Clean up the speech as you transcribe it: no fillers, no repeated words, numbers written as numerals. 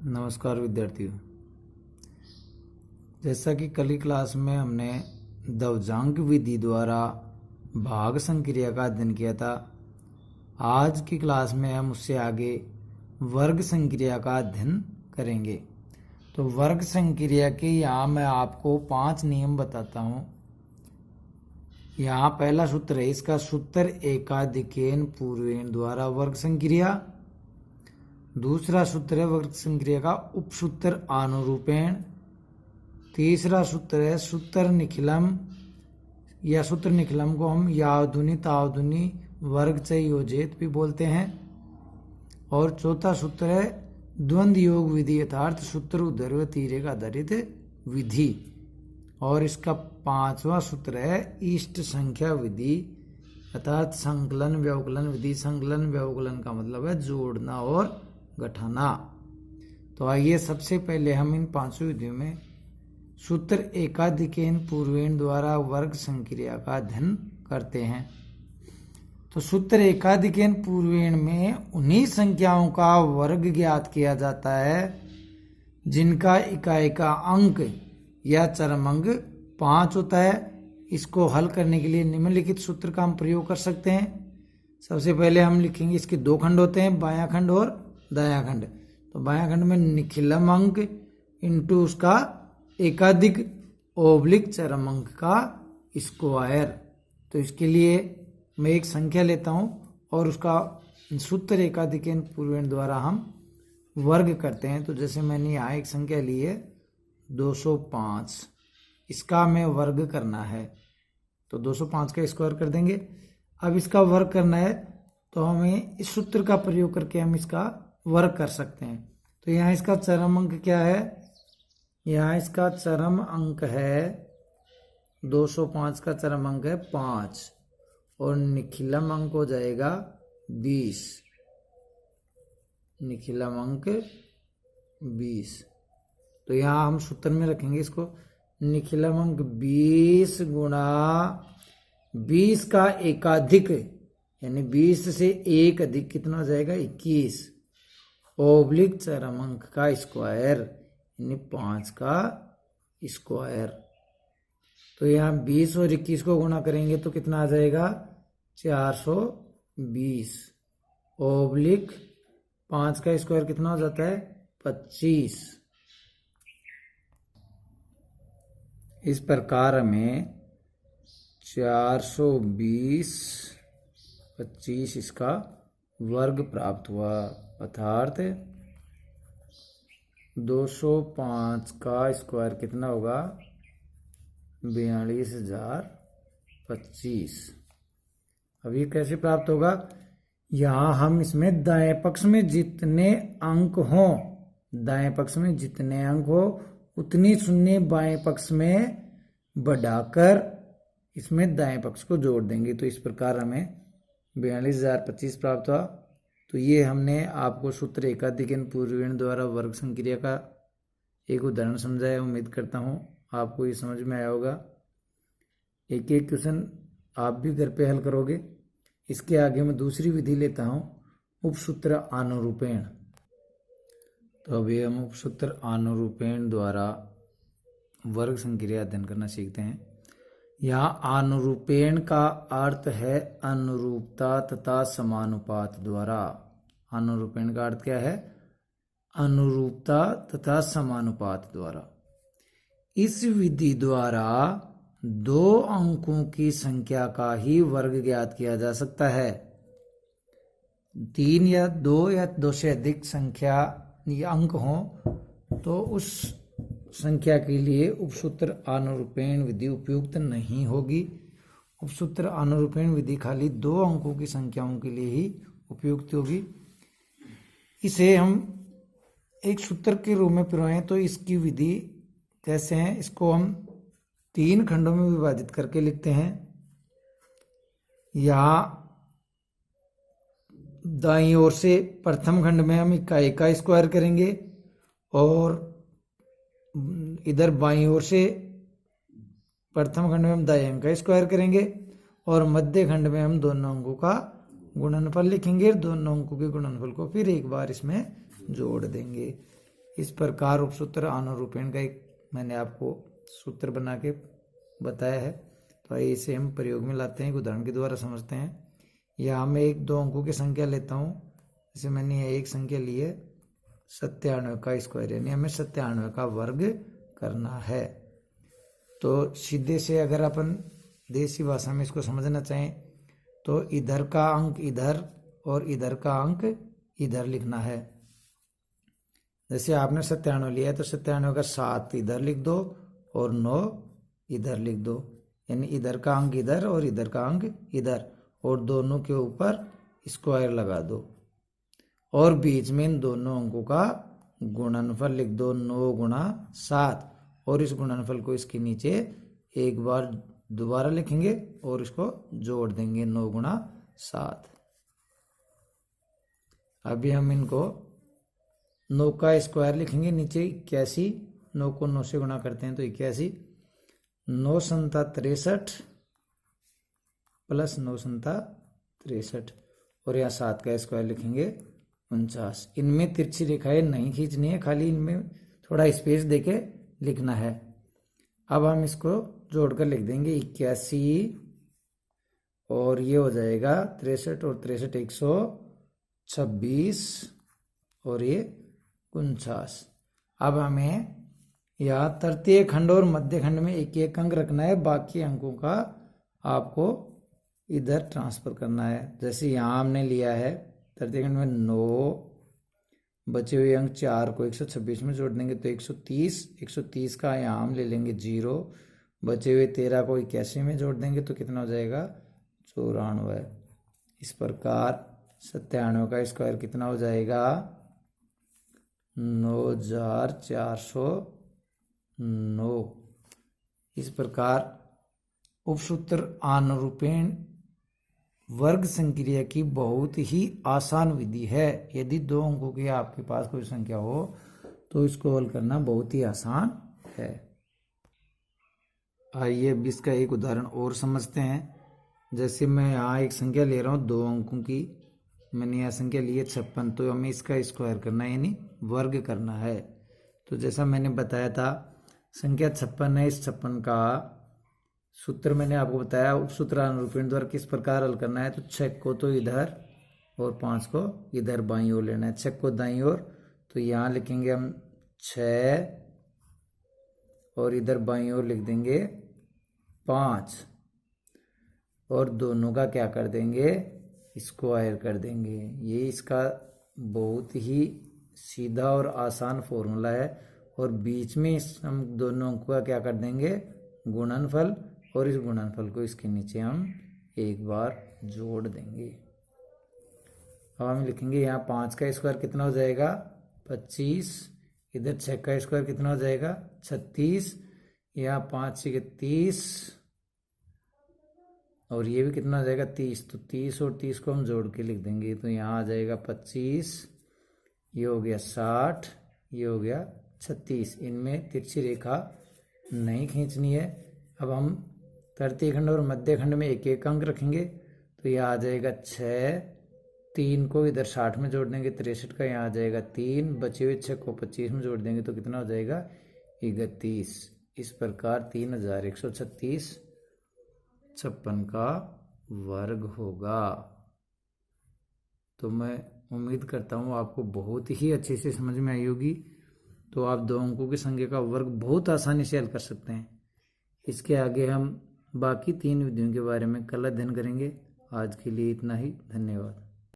नमस्कार विद्यार्थियों। जैसा कि कल की क्लास में हमने दवजांक विधि द्वारा भाग संक्रिया का अध्ययन किया था, आज की क्लास में हम उससे आगे वर्ग संक्रिया का अध्ययन करेंगे। तो वर्ग संक्रिया के यहाँ मैं आपको 5 नियम बताता हूँ। यहाँ पहला सूत्र है, इसका सूत्र एकाधिकेन पूर्वेण द्वारा वर्ग संक्रिया। दूसरा सूत्र है वर्ग संक्रिया का उपसूत्र आनुरूपेण। तीसरा सूत्र है सूत्र निखिलम, या सूत्र निखिलम को हम यावधुनी तावधुनी वर्ग से योजित भी बोलते हैं। और चौथा सूत्र है द्वंद्व योग विधि यथार्थ सूत्र उद्धर्व तिर्यक आधारित विधि। और इसका 5वां सूत्र है इष्ट संख्या विधि अर्थात संकलन व्यवकलन विधि। संकलन व्यवकलन का मतलब है जोड़ना और घटाना। तो आइए सबसे पहले हम इन 5 विधियों में सूत्र एकाधिकेन पूर्वेण द्वारा वर्ग संक्रिया का अध्ययन करते हैं। तो सूत्र एकाधिकेन पूर्वेण में उन्हीं संख्याओं का वर्ग ज्ञात किया जाता है जिनका इकाई का अंक या चरम अंक 5 होता है। इसको हल करने के लिए निम्नलिखित सूत्र का हम प्रयोग कर सकते हैं। सबसे पहले हम लिखेंगे, इसके 2 खंड होते हैं, बायां खंड और दायां खंड। तो बायां खंड में निखिलम अंक इंटू उसका एकाधिक ओब्लिक चरम अंक का स्क्वायर। तो इसके लिए मैं एक संख्या लेता हूं और उसका सूत्र एकाधिकेन पूर्वेण द्वारा हम वर्ग करते हैं। तो जैसे मैंने यहाँ एक संख्या ली है 205, इसका हमें वर्ग करना है। तो 205 का स्क्वायर कर देंगे। अब इसका वर्ग करना है तो हमें इस सूत्र का प्रयोग करके हम इसका वर्ग कर सकते हैं। तो यहाँ इसका चरम अंक क्या है? यहाँ इसका चरम अंक है 205 का चरम अंक है 5 और निखिलम अंक हो जाएगा 20। निखिलम अंक 20। तो यहाँ हम सूत्र में रखेंगे इसको, निखिलम अंक 20 गुणा 20 का एकाधिक यानी 20 से 1 अधिक कितना हो जाएगा 21 ओब्लिक चरम अंक का स्क्वायर यानी 5 का स्क्वायर। तो यहाँ 20 और 21 को गुणा करेंगे तो कितना आ जाएगा 420 ओब्लिक 5 का स्क्वायर कितना हो जाता है 25। इस प्रकार हमें 420 25 इसका वर्ग प्राप्त हुआ अर्थात 205 का स्क्वायर कितना होगा 42,025। अब ये कैसे प्राप्त होगा? यहाँ हम इसमें दाएं पक्ष में जितने अंक हों, दाएं पक्ष में जितने अंक हो उतनी शून्य बाएं पक्ष में बढ़ाकर इसमें दाएं पक्ष को जोड़ देंगे। तो इस प्रकार हमें 42,025 प्राप्त हुआ। तो ये हमने आपको सूत्र एकाधिकेन पूर्वेण द्वारा वर्ग संक्रिया का एक उदाहरण समझाया। उम्मीद करता हूँ आपको ये समझ में आया होगा। एक एक क्वेश्चन आप भी घर पे हल करोगे। इसके आगे मैं दूसरी विधि लेता हूँ, उपसूत्र आनुरूपेण। तो अभी हम उपसूत्र आनुरूपेण द्वारा वर्ग संक्रिया अध्ययन करना सीखते हैं। यहाँ अनुरूपेण का अर्थ है अनुरूपता तथा समानुपात द्वारा। अनुरूपेण का अर्थ क्या है? अनुरूपता तथा समानुपात द्वारा। इस विधि द्वारा 2 अंकों की संख्या का ही वर्ग ज्ञात किया जा सकता है। 3 या 2 से अधिक संख्या या अंक हो तो उस संख्या के लिए उपसूत्र आनुरूपेण विधि उपयुक्त नहीं होगी। उपसूत्र आनुरूपेण विधि खाली 2 अंकों की संख्याओं के लिए ही उपयुक्त होगी। इसे हम एक सूत्र के रूप में पिरोएं तो इसकी विधि कैसे है? इसको हम 3 खंडों में विभाजित करके लिखते हैं। यहाँ दाईं ओर से प्रथम खंड में हम इकाई का स्क्वायर करेंगे और इधर बाईं ओर से प्रथम खंड में हम दाएं अंक का स्क्वायर करेंगे और मध्य खंड में हम दोनों अंकों का गुणनफल लिखेंगे। दोनों अंकों के गुणनफल को फिर एक बार इसमें जोड़ देंगे। इस प्रकार उपसूत्र अनुरूपेण का एक मैंने आपको सूत्र बना के बताया है। तो आइए इसे हम प्रयोग में लाते हैं, एक उदाहरण के द्वारा समझते हैं। यहाँ मैं एक दो अंकों की संख्या लेता हूँ। जैसे मैंने एक संख्या ली है 97 का स्क्वायर, यानी हमें 97 का वर्ग करना है। तो सीधे से अगर अपन देसी भाषा में इसको समझना चाहें तो इधर का अंक इधर और इधर का अंक इधर लिखना है। जैसे आपने 97 लिया है तो 97 का 7 इधर लिख दो और 9 इधर लिख दो, यानी इधर का अंक इधर और इधर का अंक इधर, और दोनों के ऊपर स्क्वायर लगा दो और बीच में इन दोनों अंकों का गुणनफल लिख दो 9 गुणा 7, और इस गुणनफल को इसके नीचे एक बार दोबारा लिखेंगे और इसको जोड़ देंगे 9 गुणा 7। अभी हम इनको 9 का स्क्वायर लिखेंगे नीचे 81, 9 को 9 से गुणा करते हैं तो 81, 9 संता 63 प्लस 9 संता 63, और यहाँ 7 का स्क्वायर लिखेंगे 49। इनमें तिरछी रेखाएं नहीं खींचनी है, खाली इनमें थोड़ा स्पेस देके लिखना है। अब हम इसको जोड़कर लिख देंगे 81, और ये हो जाएगा 63 और 63 126, और ये 49। अब हमें यहाँ तृतीय खंड और मध्य खंड में एक एक अंक रखना है, बाकी अंकों का आपको इधर ट्रांसफर करना है। जैसे यहाँ हमने लिया है तृतीय खंड में 9, बचे हुए अंक 4 को 126 में जोड़ देंगे तो 130, 130 का यहाँ हम ले लेंगे 0, बचे हुए 13 को 81 में जोड़ देंगे तो कितना हो जाएगा 94। इस प्रकार 97 का स्क्वायर कितना हो जाएगा 9409। इस प्रकार उपसूत्र अनुरूपेण वर्ग संक्रिया की बहुत ही आसान विधि है। यदि दो अंकों की आपके पास कोई संख्या हो तो इसको हल करना बहुत ही आसान है। आइए अब इसका एक उदाहरण और समझते हैं। जैसे मैं यहाँ एक संख्या ले रहा हूँ 2 अंकों की, मैंने यहाँ संख्या ली है 56, तो हमें इसका स्क्वायर करना है यानी वर्ग करना है। तो जैसा मैंने बताया था संख्या 56 है, इस 56 का सूत्र मैंने आपको बताया उपसूत्र अनुरूपेण द्वारा किस प्रकार हल करना है। तो 6 को तो इधर और 5 को इधर बाईं ओर लेना है। 6 को दाईं ओर तो यहाँ लिखेंगे हम 6 और इधर बाईं ओर लिख देंगे 5, और दोनों का क्या कर देंगे स्क्वायर कर देंगे। ये इसका बहुत ही सीधा और आसान फॉर्मूला है, और बीच में हम दोनों का क्या कर देंगे गुणनफल, और इस गुणनफल को इसके नीचे हम एक बार जोड़ देंगे। अब हम लिखेंगे यहाँ 5 का स्क्वायर कितना हो जाएगा 25, इधर 6 का स्क्वायर कितना हो जाएगा 36, यहाँ 5 से 30, और ये भी कितना हो जाएगा 30। तो 30 और 30 को हम जोड़ के लिख देंगे तो यहाँ आ जाएगा 25, ये हो गया 60, ये हो गया 36। इनमें तिरछी रेखा नहीं खींचनी है। अब हम तृतीय खंड और मध्य खंड में एक एक अंक रखेंगे तो यह आ जाएगा 6, 3 को इधर 60 में जोड़ देंगे 63 का, यहाँ आ जाएगा 3, बचे हुए 6 को 25 में जोड़ देंगे तो कितना हो जाएगा 31। इस प्रकार 3136 56 का वर्ग होगा। तो मैं उम्मीद करता हूँ आपको बहुत ही अच्छे से समझ में आई होगी। तो आप 2 अंकों की संख्या का वर्ग बहुत आसानी से हल कर सकते हैं। इसके आगे हम बाकी 3 विधियों के बारे में कल अध्ययन करेंगे। आज के लिए इतना ही, धन्यवाद।